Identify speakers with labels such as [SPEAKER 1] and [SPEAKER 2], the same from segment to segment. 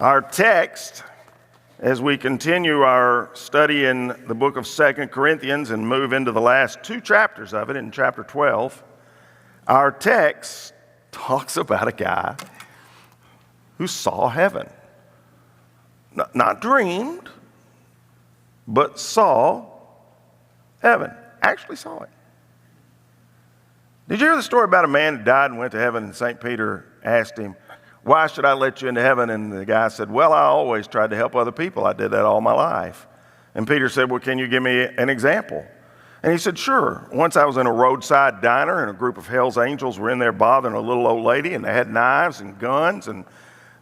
[SPEAKER 1] Our text, as we continue our study in the book of 2 Corinthians and move into the last two chapters of it in chapter 12, our text talks about a guy who saw heaven. Not dreamed, but saw heaven. Actually saw it. Did you hear the story about a man who died and went to heaven, and St. Peter asked him, "Why should I let you into heaven?" And the guy said, "Well, I always tried to help other people. I did that all my life." And Peter said, "Well, can you give me an example?" And he said, "Sure. Once I was in a roadside diner, and a group of hell's angels were in there bothering a little old lady, and they had knives and guns, and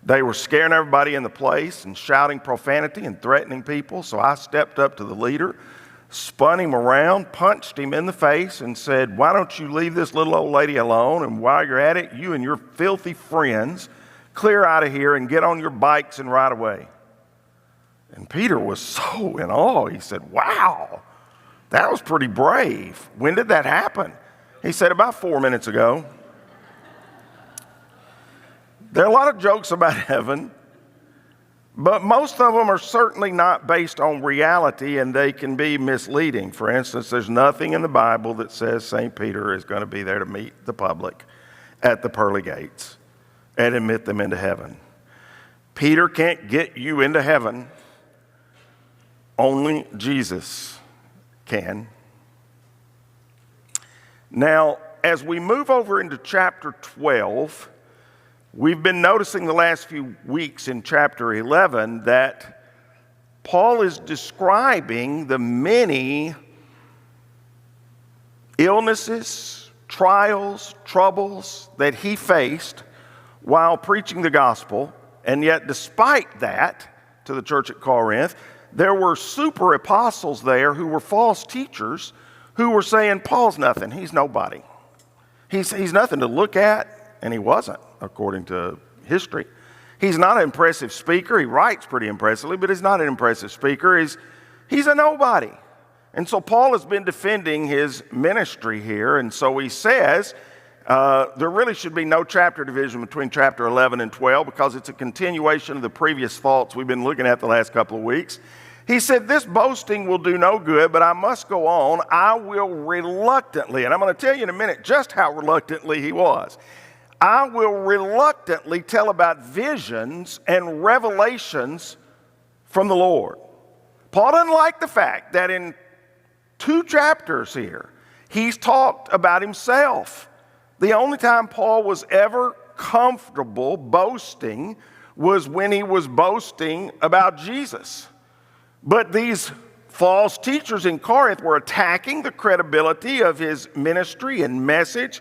[SPEAKER 1] they were scaring everybody in the place and shouting profanity and threatening people. So I stepped up to the leader, spun him around, punched him in the face, and said, 'Why don't you leave this little old lady alone? And while you're at it, you and your filthy friends clear out of here and get on your bikes and ride away.'" And Peter was so in awe. He said, "Wow, that was pretty brave. When did that happen?" He said, "About 4 minutes ago." There are a lot of jokes about heaven, but most of them are certainly not based on reality, and they can be misleading. For instance, there's nothing in the Bible that says St. Peter is going to be there to meet the public at the pearly gates and admit them into heaven. Peter can't get you into heaven. Only Jesus can. Now, as we move over into chapter 12, we've been noticing the last few weeks in chapter 11 that Paul is describing the many illnesses, trials, troubles that he faced while preaching the gospel. And yet, despite that, to the church at Corinth, there were super apostles there who were false teachers who were saying, "Paul's nothing, he's nobody. He's nothing to look at," and he wasn't. According to history, he's not an impressive speaker. He writes pretty impressively, but he's not an impressive speaker. He's a nobody. And so Paul has been defending his ministry here, and so he says there really should be no chapter division between chapter 11 and 12 because it's a continuation of the previous thoughts we've been looking at the last couple of weeks. He said, "This boasting will do no good, but I must go on. I will reluctantly," and I'm going to tell you in a minute just how reluctantly he was. "I will reluctantly tell about visions and revelations from the Lord." Paul doesn't like the fact that in 2 chapters here, he's talked about himself. The only time Paul was ever comfortable boasting was when he was boasting about Jesus. But these false teachers in Corinth were attacking the credibility of his ministry and message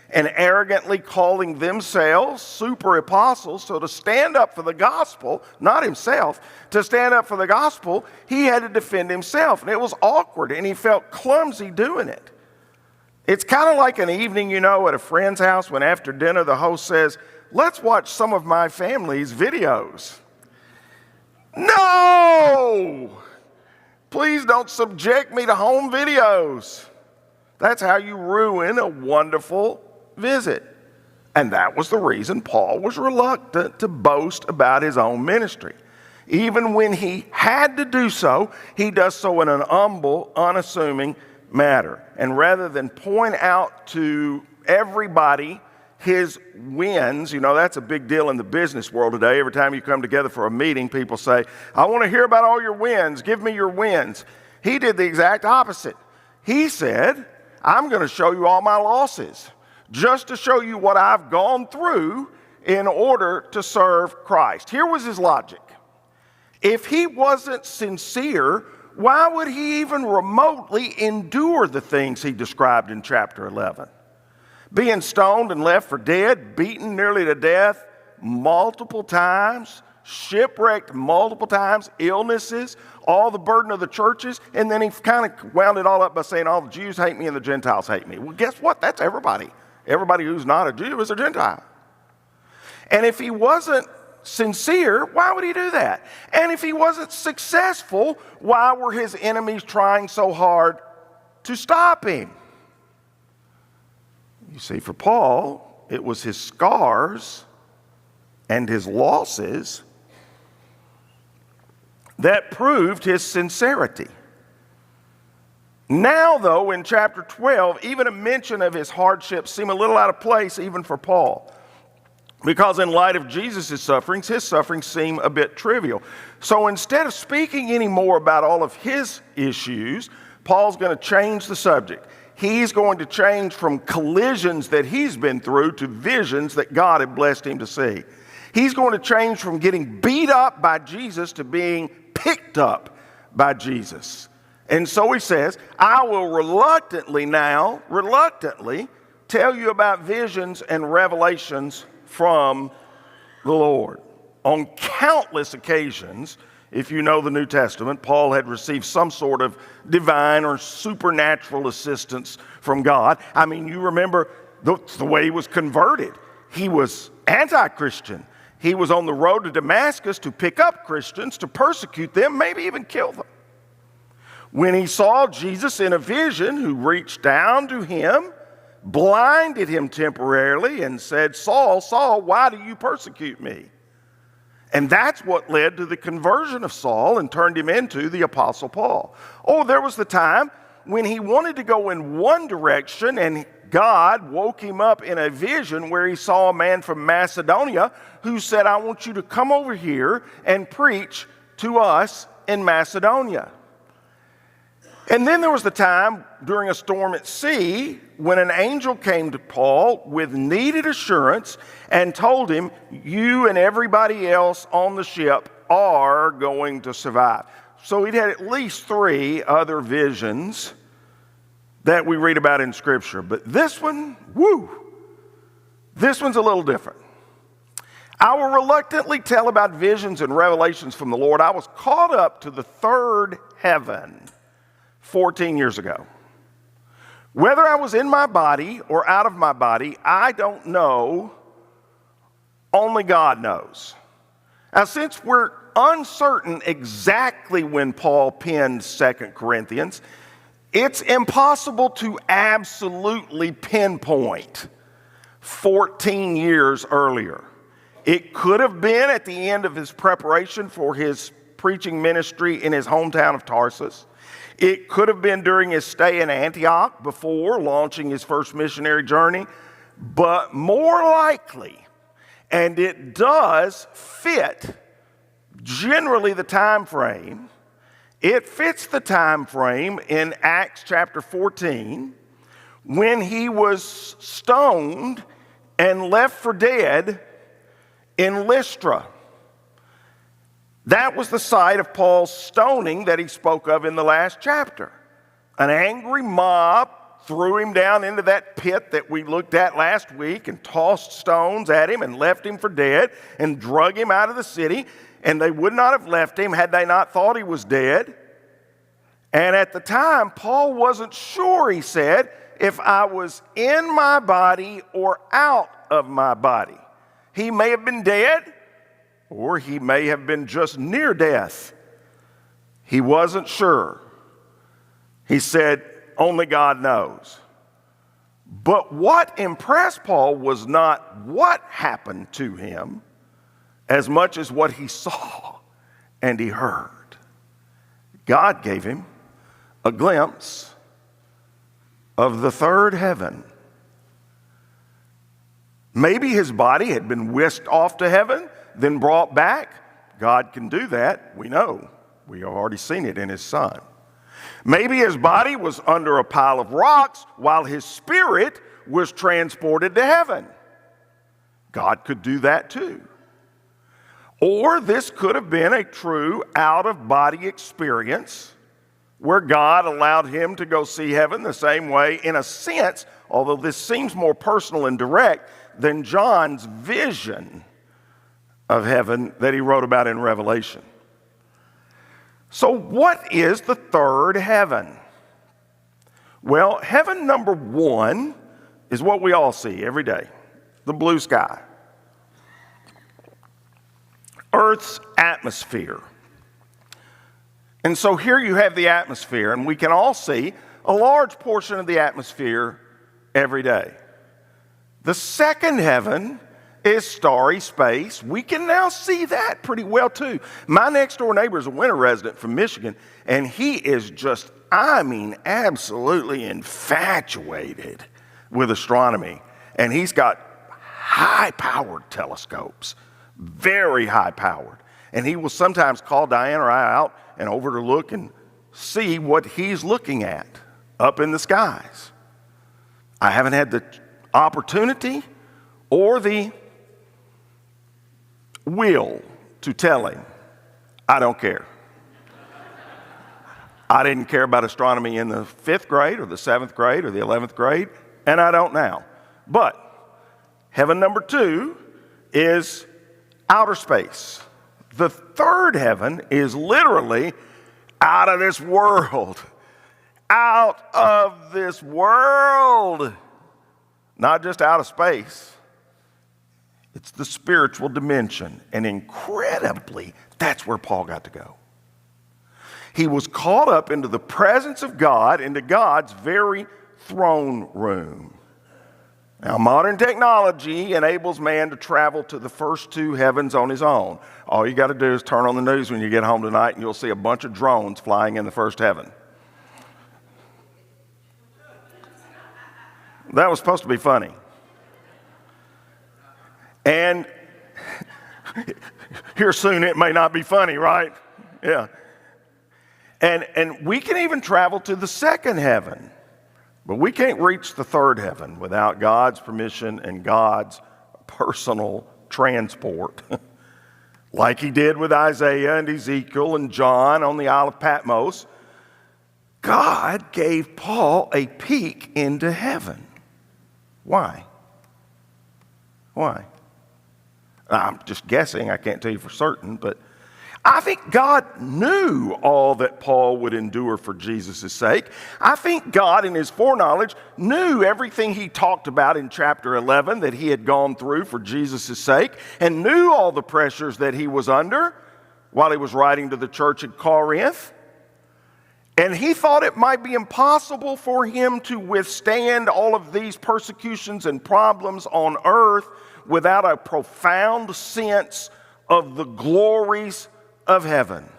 [SPEAKER 1] and arrogantly calling themselves super apostles. So to stand up for the gospel, not himself, to stand up for the gospel, he had to defend himself. And it was awkward, and he felt clumsy doing it. It's kind of like an evening, at a friend's house when after dinner the host says, "Let's watch some of my family's videos." No! Please don't subject me to home videos. That's how you ruin a wonderful visit. And that was the reason Paul was reluctant to boast about his own ministry. Even when he had to do so, he does so in an humble, unassuming manner. And rather than point out to everybody his wins, that's a big deal in the business world today. Every time you come together for a meeting, people say, "I want to hear about all your wins. Give me your wins." He did the exact opposite. He said, "I'm going to show you all my losses, just to show you what I've gone through in order to serve Christ." Here was his logic. If he wasn't sincere, why would he even remotely endure the things he described in chapter 11? Being stoned and left for dead, beaten nearly to death multiple times, shipwrecked multiple times, illnesses, all the burden of the churches, and then he kind of wound it all up by saying, "All the Jews hate me and the Gentiles hate me." Well, guess what? That's everybody. Everybody who's not a Jew is a Gentile. And if he wasn't sincere, why would he do that? And if he wasn't successful, why were his enemies trying so hard to stop him? You see, for Paul, it was his scars and his losses that proved his sincerity. Now, though, in chapter 12, even a mention of his hardships seem a little out of place even for Paul, because in light of Jesus' sufferings, his sufferings seem a bit trivial. So instead of speaking any more about all of his issues, Paul's going to change the subject. He's going to change from collisions that he's been through to visions that God had blessed him to see. He's going to change from getting beat up by Jesus to being picked up by Jesus. And so he says, I will reluctantly tell you about visions and revelations from the Lord. On countless occasions, if you know the New Testament, Paul had received some sort of divine or supernatural assistance from God. I mean, you remember the way he was converted. He was anti-Christian. He was on the road to Damascus to pick up Christians, to persecute them, maybe even kill them. When he saw Jesus in a vision, who reached down to him, blinded him temporarily, and said, Saul, Saul, why do you persecute me? And that's what led to the conversion of Saul and turned him into the Apostle Paul. Oh, there was the time when he wanted to go in one direction, and God woke him up in a vision where he saw a man from Macedonia who said, I want you to come over here and preach to us in Macedonia. And then there was the time during a storm at sea when an angel came to Paul with needed assurance and told him, you and everybody else on the ship are going to survive. So he'd had at least 3 other visions that we read about in Scripture. But this one, this one's a little different. I will reluctantly tell about visions and revelations from the Lord. I was caught up to the 3rd heaven 14 years ago. Whether I was in my body or out of my body, I don't know. Only God knows. Now, since we're uncertain exactly when Paul penned 2 Corinthians, it's impossible to absolutely pinpoint 14 years earlier. It could have been at the end of his preparation for his preaching ministry in his hometown of Tarsus. It could have been during his stay in Antioch before launching his first missionary journey. But more likely, and it does fit generally the time frame, it fits the time frame in Acts chapter 14 when he was stoned and left for dead in Lystra. That was the site of Paul's stoning that he spoke of in the last chapter. An angry mob threw him down into that pit that we looked at last week and tossed stones at him and left him for dead and drug him out of the city. And they would not have left him had they not thought he was dead. And at the time, Paul wasn't sure, he said, if I was in my body or out of my body. He may have been dead, or he may have been just near death. He wasn't sure. He said, only God knows. But what impressed Paul was not what happened to him as much as what he saw and he heard. God gave him a glimpse of the 3rd heaven. Maybe his body had been whisked off to heaven, then brought back. God can do that, we know. We have already seen it in his Son. Maybe his body was under a pile of rocks while his spirit was transported to heaven. God could do that too. Or this could have been a true out-of-body experience where God allowed him to go see heaven the same way, in a sense, although this seems more personal and direct than John's vision of heaven that he wrote about in Revelation. So what is the 3rd heaven? Well, heaven number 1 is what we all see every day, the blue sky. Earth's atmosphere. And so here you have the atmosphere, and we can all see a large portion of the atmosphere every day. The 2nd heaven is starry space. We can now see that pretty well too. My next door neighbor is a winter resident from Michigan, and he is just, absolutely infatuated with astronomy. And he's got high-powered telescopes, very high-powered. And he will sometimes call Diane or I out and over to look and see what he's looking at up in the skies. I haven't had the opportunity or the will to tell him, I don't care. I didn't care about astronomy in the 5th grade or the 7th grade or the 11th grade, and I don't now. But heaven number 2 is outer space. The third heaven is literally out of this world. Out of this world. Not just out of space. It's the spiritual dimension. And incredibly, that's where Paul got to go. He was caught up into the presence of God, into God's very throne room. Now, modern technology enables man to travel to the first 2 heavens on his own. All you got to do is turn on the news when you get home tonight, and you'll see a bunch of drones flying in the first heaven. That was supposed to be funny. And here soon it may not be funny, right? Yeah. And we can even travel to the 2nd heaven. But we can't reach the 3rd heaven without God's permission and God's personal transport. Like he did with Isaiah and Ezekiel and John on the Isle of Patmos. God gave Paul a peek into heaven. Why? Why? I'm just guessing. I can't tell you for certain, but I think God knew all that Paul would endure for Jesus' sake. I think God, in his foreknowledge, knew everything he talked about in chapter 11 that he had gone through for Jesus' sake, and knew all the pressures that he was under while he was writing to the church at Corinth. And he thought it might be impossible for him to withstand all of these persecutions and problems on earth without a profound sense of the glories of heaven.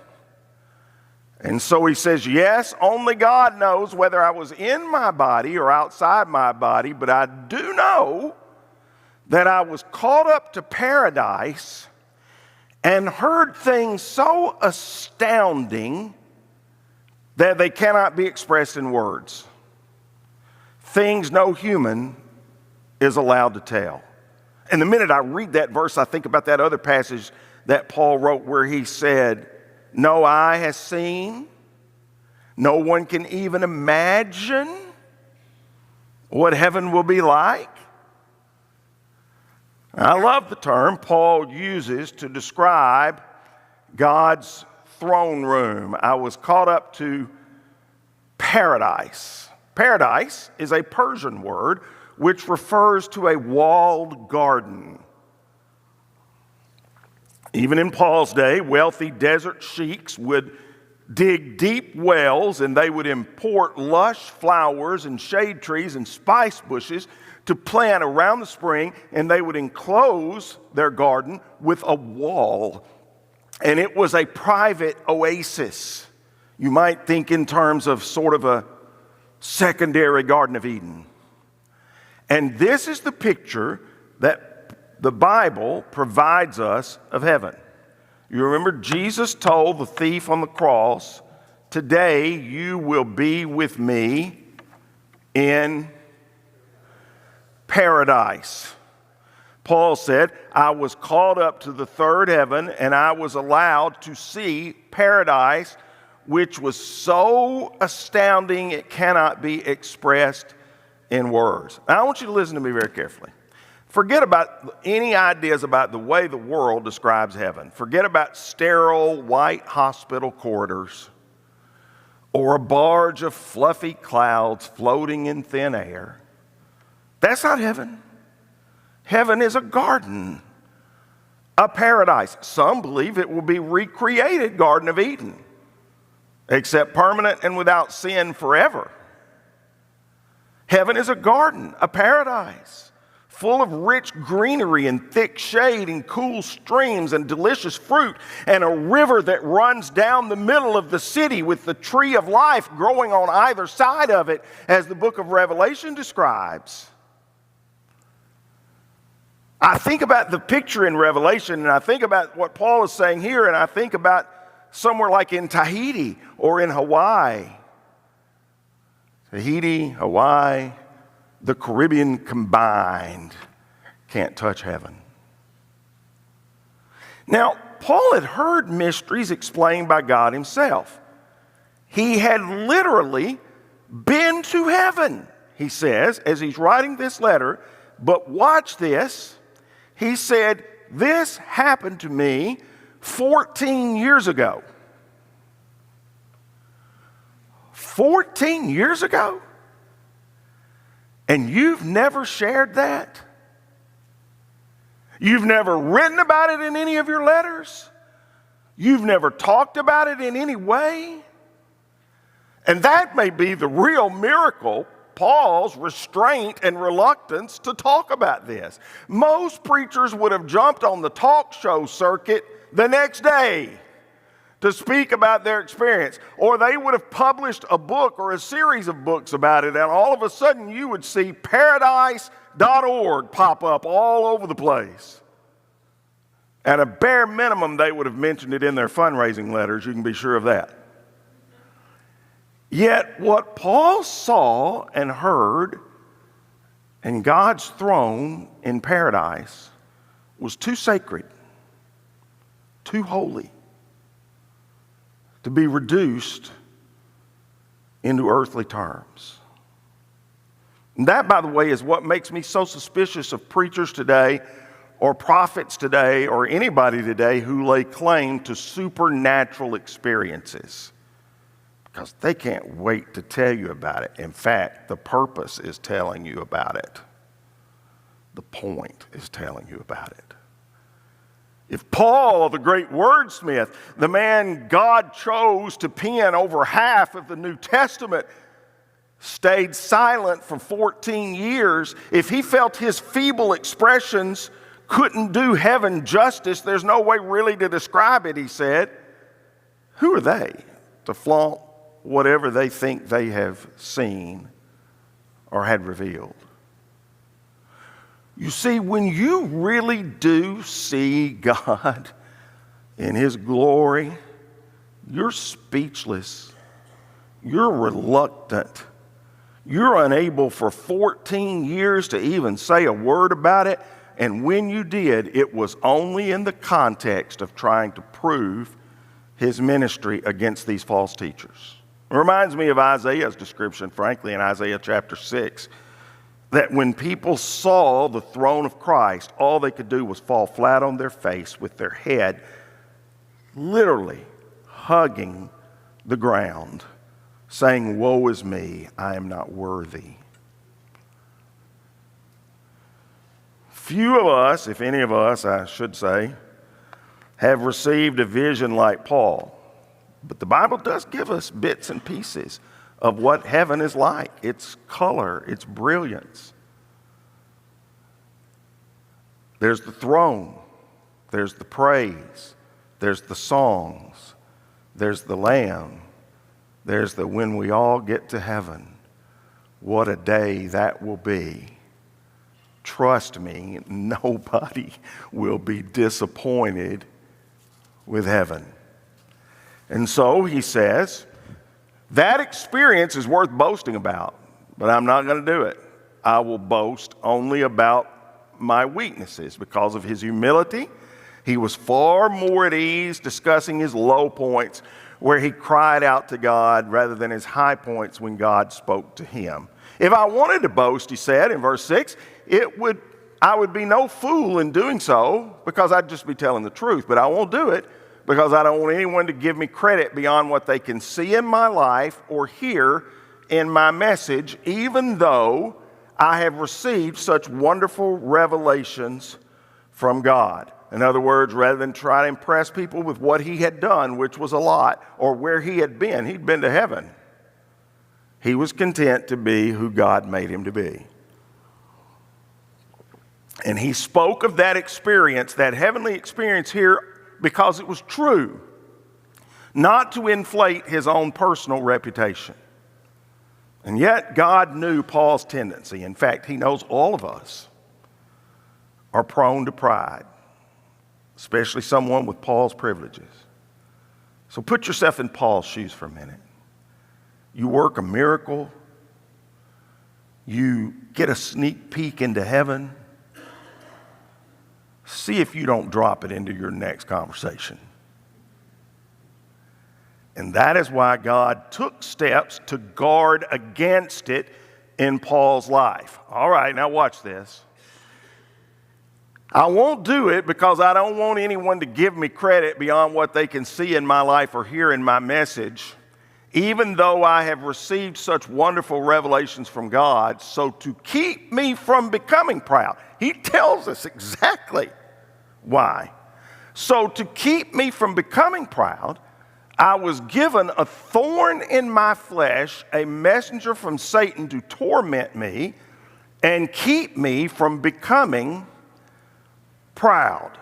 [SPEAKER 1] And so he says, yes, only God knows whether I was in my body or outside my body, but I do know that I was caught up to paradise and heard things so astounding that they cannot be expressed in words. Things no human is allowed to tell. And the minute I read that verse, I think about that other passage that Paul wrote where he said, no eye has seen, no one can even imagine what heaven will be like. I love the term Paul uses to describe God's throne room. I was caught up to paradise. Paradise is a Persian word which refers to a walled garden. Even in Paul's day, wealthy desert sheiks would dig deep wells and they would import lush flowers and shade trees and spice bushes to plant around the spring, and they would enclose their garden with a wall. And it was a private oasis. You might think in terms of sort of a secondary Garden of Eden. And this is the picture that the Bible provides us of heaven. You remember Jesus told the thief on the cross, today you will be with me in paradise. Paul said, I was called up to the 3rd heaven and I was allowed to see paradise, which was so astounding it cannot be expressed in words. Now I want you to listen to me very carefully. Forget about any ideas about the way the world describes heaven. Forget about sterile white hospital corridors or a barge of fluffy clouds floating in thin air. That's not heaven. Heaven is a garden, a paradise. Some believe it will be recreated Garden of Eden, except permanent and without sin forever. Heaven is a garden, a paradise, full of rich greenery and thick shade and cool streams and delicious fruit, and a river that runs down the middle of the city with the tree of life growing on either side of it, as the book of Revelation describes. I think about the picture in Revelation, and I think about what Paul is saying here, and I think about somewhere like in Tahiti or in Hawaii. Tahiti, Hawaii, the Caribbean combined can't touch heaven. Now, Paul had heard mysteries explained by God himself. He had literally been to heaven, he says, as he's writing this letter. But watch this. He said, this happened to me 14 years ago. 14 years ago? And you've never shared that? You've never written about it in any of your letters? You've never talked about it in any way? And that may be the real miracle, Paul's restraint and reluctance to talk about this. Most preachers would have jumped on the talk show circuit the next day to speak about their experience, or they would have published a book or a series of books about it, and all of a sudden you would see paradise.org pop up all over the place. At a bare minimum, they would have mentioned it in their fundraising letters, you can be sure of that. Yet what Paul saw and heard in God's throne in paradise was too sacred, too holy, to be reduced into earthly terms. And that, by the way, is what makes me so suspicious of preachers today or prophets today or anybody today who lay claim to supernatural experiences, because they can't wait to tell you about it. In fact, the purpose is telling you about it. The point is telling you about it. If Paul, the great wordsmith, the man God chose to pen over half of the New Testament, stayed silent for 14 years, if he felt his feeble expressions couldn't do heaven justice, there's no way really to describe it, he said, who are they to flaunt whatever they think they have seen or had revealed? You see, when you really do see God in His glory, you're speechless. You're reluctant. You're unable for 14 years to even say a word about it. And when you did, it was only in the context of trying to prove His ministry against these false teachers. It reminds me of Isaiah's description, frankly, in Isaiah chapter 6. That when people saw the throne of Christ, all they could do was fall flat on their face with their head literally hugging the ground, saying, "Woe is me, I am not worthy." Few of us, if any of us, I should say, have received a vision like Paul. But the Bible does give us bits and pieces of what heaven is like, its color, its brilliance. There's the throne, there's the praise, there's the songs, there's the Lamb, there's the when we all get to heaven. What a day that will be. Trust me, nobody will be disappointed with heaven. And so he says, that experience is worth boasting about, but I'm not going to do it. I will boast only about my weaknesses. Because of his humility, he was far more at ease discussing his low points where he cried out to God rather than his high points when God spoke to him. If I wanted to boast, he said in verse 6, I would be no fool in doing so because I'd just be telling the truth, but I won't do it because I don't want anyone to give me credit beyond what they can see in my life or hear in my message, even though I have received such wonderful revelations from God. In other words, rather than try to impress people with what he had done, which was a lot, or where he had been, he'd been to heaven. He was content to be who God made him to be. And he spoke of that experience, that heavenly experience here, because it was true, not to inflate his own personal reputation. And yet God knew Paul's tendency. In fact, he knows all of us are prone to pride, especially someone with Paul's privileges. So put yourself in Paul's shoes for a minute. You work a miracle. You get a sneak peek into heaven. See if you don't drop it into your next conversation. And that is why God took steps to guard against it in Paul's life. All right, now watch this. I won't do it because I don't want anyone to give me credit beyond what they can see in my life or hear in my message, even though I have received such wonderful revelations from God. So to keep me from becoming proud, he tells us exactly why. So to keep me from becoming proud, I was given a thorn in my flesh, a messenger from Satan to torment me and keep me from becoming proud.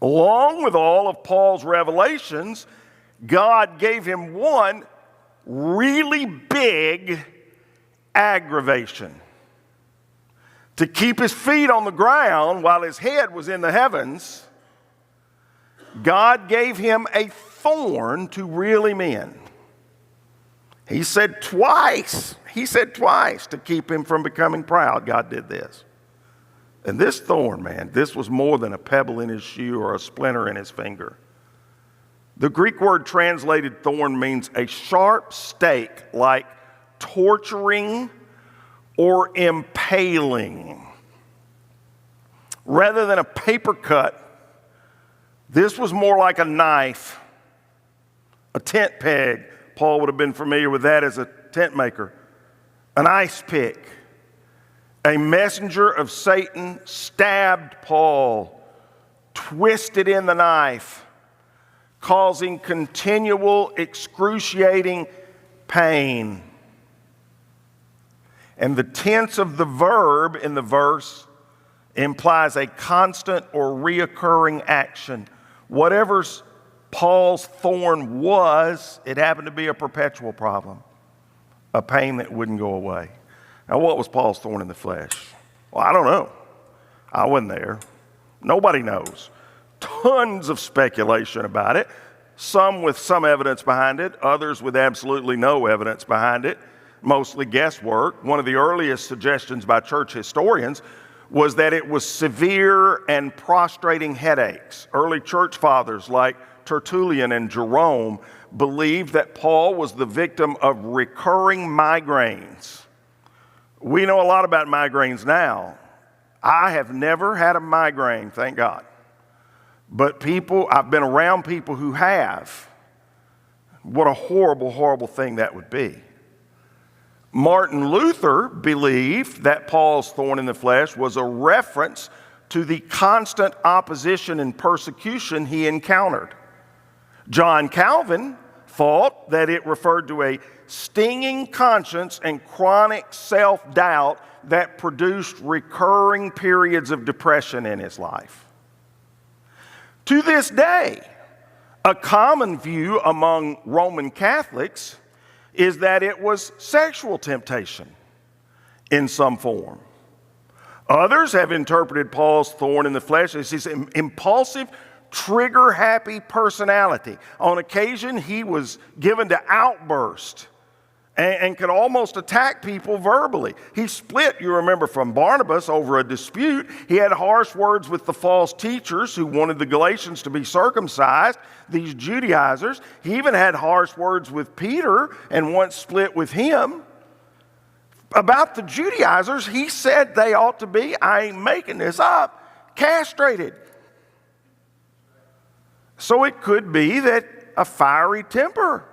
[SPEAKER 1] Along with all of Paul's revelations, God gave him one really big aggravation. To keep his feet on the ground while his head was in the heavens, God gave him a thorn to reel him in. He said twice to keep him from becoming proud, God did this. And this thorn, man, this was more than a pebble in his shoe or a splinter in his finger. The Greek word translated thorn means a sharp stake, like torturing or impaling. Rather than a paper cut, this was more like a knife, a tent peg. Paul would have been familiar with that as a tent maker. An ice pick. A messenger of Satan stabbed Paul, twisted in the knife, causing continual excruciating pain. And the tense of the verb in the verse implies a constant or reoccurring action. Whatever Paul's thorn was, it happened to be a perpetual problem, a pain that wouldn't go away. Now, what was Paul's thorn in the flesh? Well, I don't know. I wasn't there. Nobody knows. Tons of speculation about it, some with some evidence behind it, others with absolutely no evidence behind it, mostly guesswork. One of the earliest suggestions by church historians was that it was severe and prostrating headaches. Early church fathers like Tertullian and Jerome believed that Paul was the victim of recurring migraines. We know a lot about migraines now. I have never had a migraine, thank God. But I've been around people who have. What a horrible, horrible thing that would be. Martin Luther believed that Paul's thorn in the flesh was a reference to the constant opposition and persecution he encountered. John Calvin thought that it referred to a stinging conscience and chronic self-doubt that produced recurring periods of depression in his life. To this day, a common view among Roman Catholics is that it was sexual temptation in some form. Others have interpreted Paul's thorn in the flesh as his impulsive, trigger-happy personality. On occasion, he was given to outburst and could almost attack people verbally. He split, you remember, from Barnabas over a dispute. He had harsh words with the false teachers who wanted the Galatians to be circumcised, these Judaizers. He even had harsh words with Peter and once split with him. About the Judaizers, he said they ought to be, I ain't making this up, castrated. So it could be that a fiery temper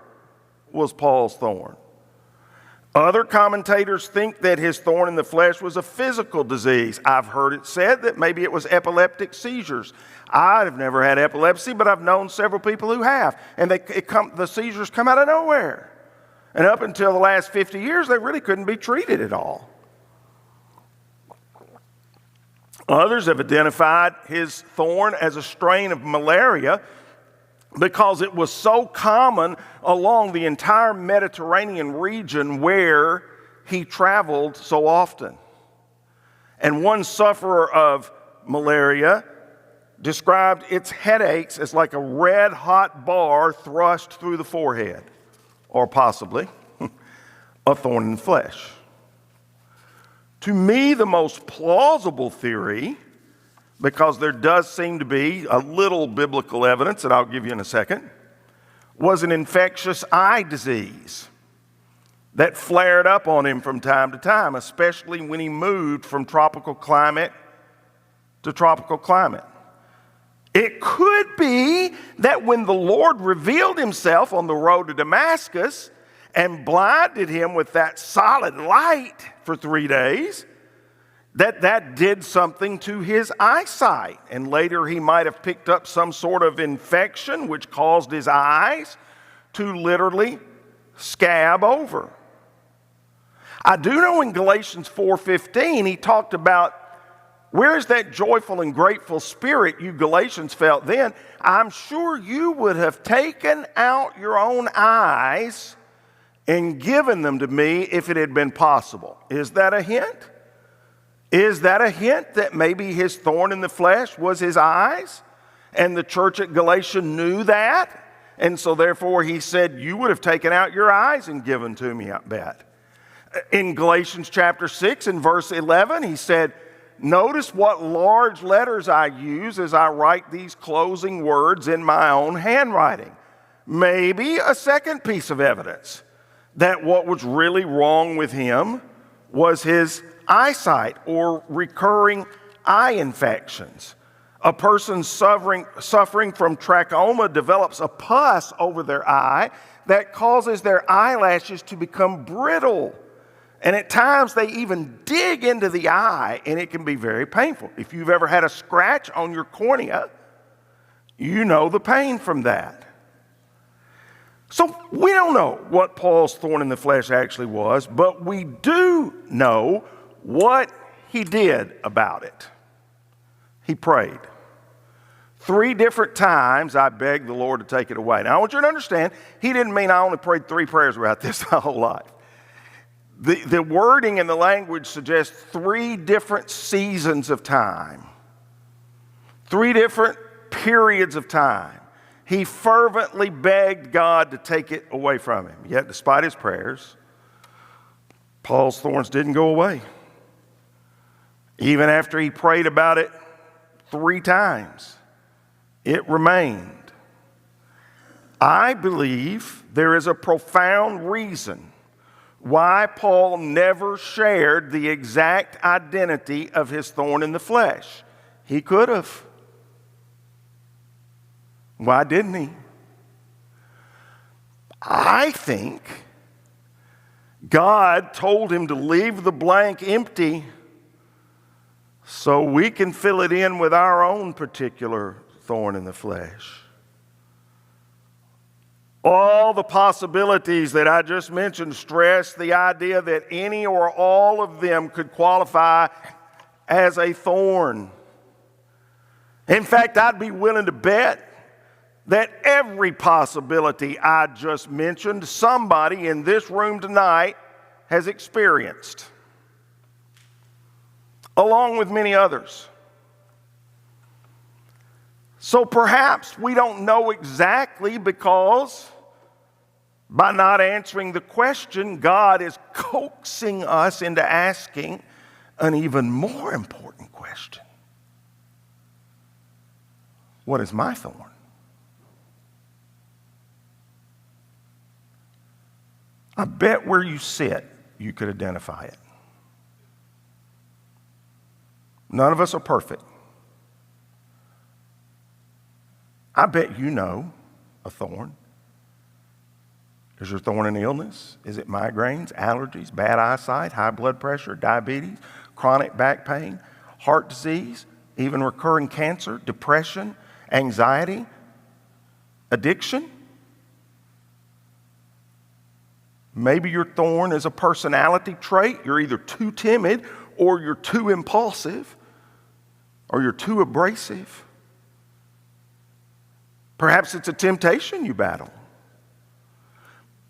[SPEAKER 1] was Paul's thorn. Other commentators think that his thorn in the flesh was a physical disease. I've heard it said that maybe it was epileptic seizures. I've never had epilepsy, but I've known several people who have. And the seizures come out of nowhere. And up until the last 50 years, they really couldn't be treated at all. Others have identified his thorn as a strain of malaria because it was so common along the entire Mediterranean region where he traveled so often. And one sufferer of malaria described its headaches as like a red-hot bar thrust through the forehead, or possibly a thorn in the flesh. To me, the most plausible theory, because there does seem to be a little biblical evidence that I'll give you in a second, was an infectious eye disease that flared up on him from time to time, especially when he moved from tropical climate to tropical climate. It could be that when the Lord revealed himself on the road to Damascus and blinded him with that solid light for 3 days, that did something to his eyesight. And later he might have picked up some sort of infection which caused his eyes to literally scab over. I do know in Galatians 4:15 he talked about, where's that joyful and grateful spirit you Galatians felt then? I'm sure you would have taken out your own eyes and given them to me if it had been possible. Is that a hint? Is that a hint that maybe his thorn in the flesh was his eyes? And the church at Galatia knew that? And so therefore he said, you would have taken out your eyes and given to me, I bet. In Galatians chapter 6 and verse 11, he said, notice what large letters I use as I write these closing words in my own handwriting. Maybe a second piece of evidence that what was really wrong with him was his eyesight or recurring eye infections. A person suffering from trachoma develops a pus over their eye that causes their eyelashes to become brittle. And at times they even dig into the eye, and it can be very painful. If you've ever had a scratch on your cornea, you know the pain from that. So we don't know what Paul's thorn in the flesh actually was, but we do know what he did about it. He prayed. 3 different times I begged the Lord to take it away. Now I want you to understand, he didn't mean I only prayed 3 prayers about this my whole life. The wording and the language suggests 3 different seasons of time. 3 different periods of time. He fervently begged God to take it away from him. Yet despite his prayers, Paul's thorns didn't go away. Even after he prayed about it 3 times, it remained. I believe there is a profound reason why Paul never shared the exact identity of his thorn in the flesh. He could have. Why didn't he? I think God told him to leave the blank empty so we can fill it in with our own particular thorn in the flesh. All the possibilities that I just mentioned stress the idea that any or all of them could qualify as a thorn. In fact, I'd be willing to bet that every possibility I just mentioned, somebody in this room tonight has experienced, along with many others. So perhaps we don't know exactly because by not answering the question, God is coaxing us into asking an even more important question. What is my thorn? I bet where you sit, you could identify it. None of us are perfect. I bet you know a thorn. Is your thorn an illness? Is it migraines, allergies, bad eyesight, high blood pressure, diabetes, chronic back pain, heart disease, even recurring cancer, depression, anxiety, addiction? Maybe your thorn is a personality trait. You're either too timid or you're too impulsive. or you're too abrasive. Perhaps it's a temptation you battle.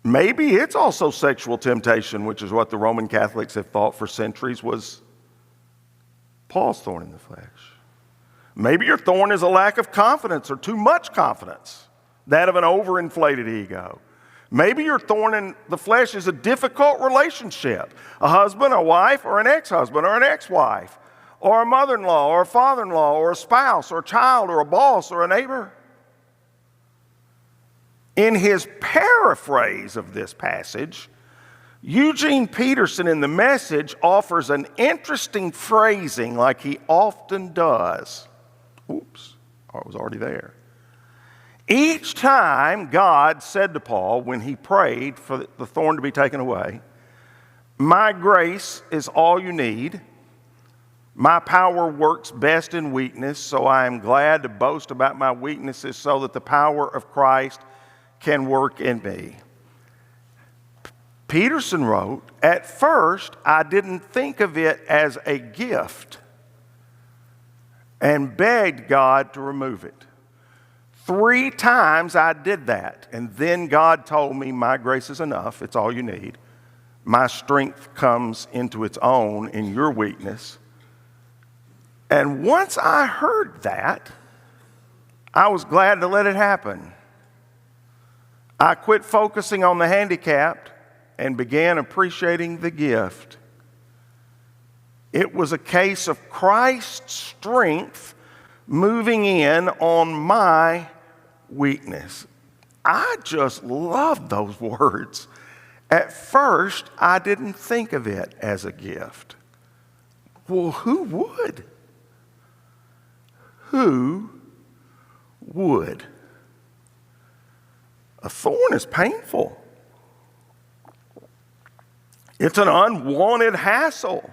[SPEAKER 1] Maybe it's also sexual temptation, which is what the Roman Catholics have thought for centuries was Paul's thorn in the flesh. Maybe your thorn is a lack of confidence or too much confidence, that of an overinflated ego. Maybe your thorn in the flesh is a difficult relationship, a husband, a wife, or an ex-husband, or an ex-wife, or a mother-in-law, or a father-in-law, or a spouse, or a child, or a boss, or a neighbor. In his paraphrase of this passage, Eugene Peterson in The Message offers an interesting phrasing like he often does. Oops, I was already there. Each time God said to Paul when he prayed for the thorn to be taken away, "My grace is all you need. My power works best in weakness, so I am glad to boast about my weaknesses so that the power of Christ can work in me." Peterson wrote, "At first, I didn't think of it as a gift and begged God to remove it. 3 times I did that, and then God told me, 'My grace is enough, it's all you need. My strength comes into its own in your weakness.' And once I heard that, I was glad to let it happen. I quit focusing on the handicapped and began appreciating the gift. It was a case of Christ's strength moving in on my weakness." I just love those words. At first, I didn't think of it as a gift. Well, who would? Who would? A thorn is painful. It's an unwanted hassle.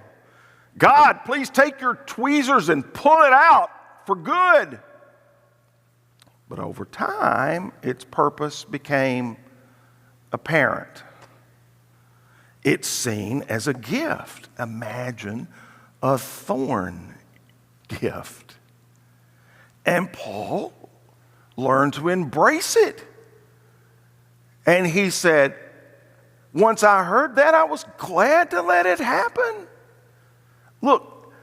[SPEAKER 1] God, please take your tweezers and pull it out for good. But over time, its purpose became apparent. It's seen as a gift. Imagine a thorn gift. And Paul learned to embrace it. And he said, "Once I heard that, I was glad to let it happen." Look,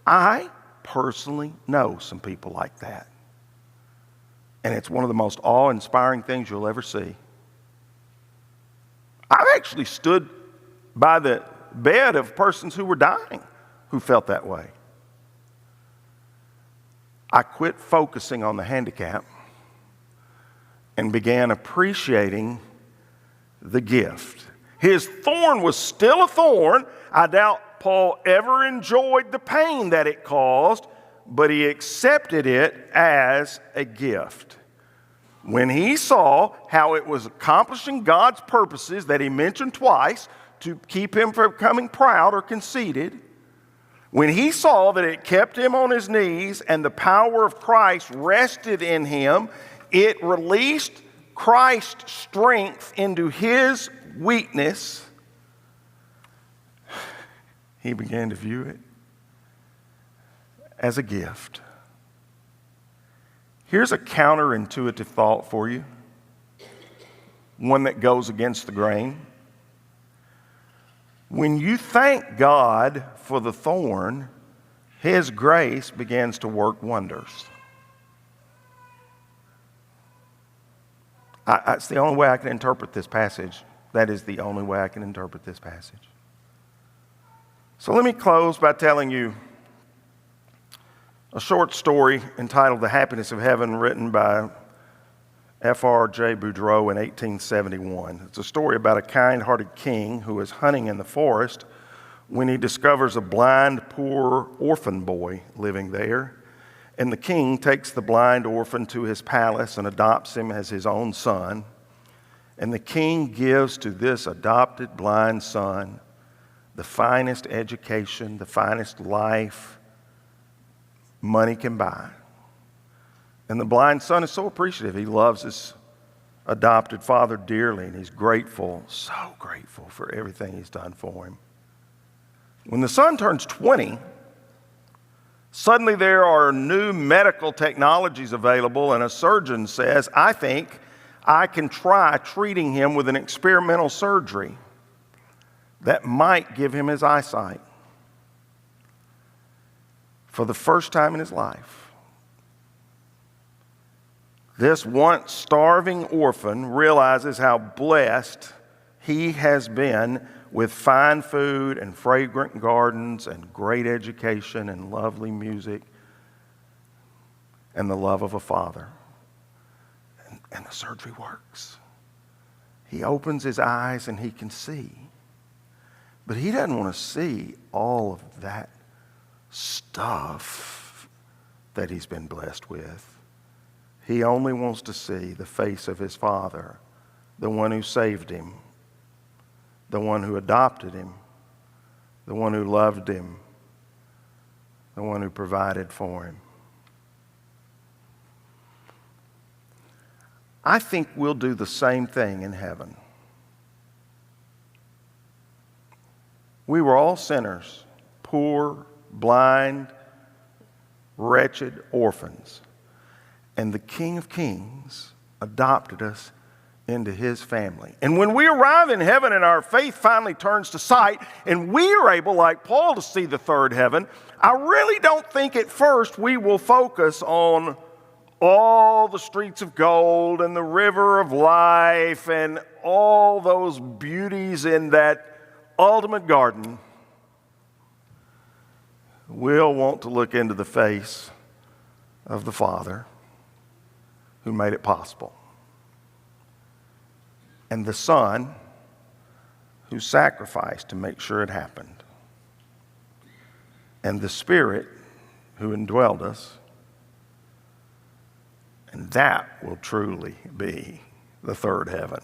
[SPEAKER 1] I personally know some people like that. And it's one of the most awe-inspiring things you'll ever see. I've actually stood by the bed of persons who were dying who felt that way. I quit focusing on the handicap and began appreciating the gift. His thorn was still a thorn. I doubt Paul ever enjoyed the pain that it caused, but he accepted it as a gift. When he saw how it was accomplishing God's purposes that he mentioned twice to keep him from becoming proud or conceited, when he saw that it kept him on his knees and the power of Christ rested in him, it released Christ's strength into his weakness. He began to view it as a gift. Here's a counterintuitive thought for you, one that goes against the grain. When you thank God for the thorn, His grace begins to work wonders. That's the only way I can interpret this passage. That is the only way I can interpret this passage. So let me close by telling you a short story entitled "The Happiness of Heaven," written by F.R.J. Boudreaux in 1871. It's a story about a kind-hearted king who is hunting in the forest when he discovers a blind, poor orphan boy living there. And the king takes the blind orphan to his palace and adopts him as his own son. And the king gives to this adopted blind son the finest education, the finest life money can buy. And the blind son is so appreciative. He loves his adopted father dearly, and he's grateful, so grateful for everything he's done for him. When the son turns 20, Suddenly there are new medical technologies available, and a surgeon says, I think I can try treating him with an experimental surgery that might give him his eyesight. For the first time in his life, this once starving orphan realizes how blessed he has been with fine food and fragrant gardens and great education and lovely music and the love of a father. And the surgery works. He opens his eyes and he can see. But he doesn't want to see all of that stuff that he's been blessed with. He only wants to see the face of his Father, the one who saved him, the one who adopted him, the one who loved him, the one who provided for him. I think we'll do the same thing in heaven. We were all sinners, poor, blind, wretched orphans. And the King of Kings adopted us into his family. And when we arrive in heaven and our faith finally turns to sight and we are able, like Paul, to see the third heaven, I really don't think at first we will focus on all the streets of gold and the river of life and all those beauties in that ultimate garden. We'll want to look into the face of the Father who made it possible, and the Son who sacrificed to make sure it happened, and the Spirit who indwelled us. And that will truly be the third heaven.